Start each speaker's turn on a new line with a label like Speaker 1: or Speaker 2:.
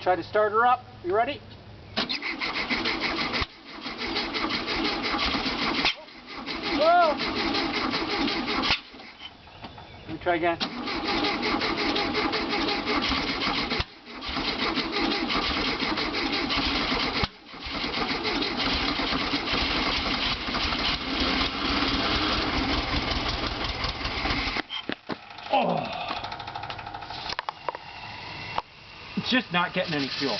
Speaker 1: Try to start her up. You ready? Whoa! Let me try again. Oh! It's just not getting any fuel.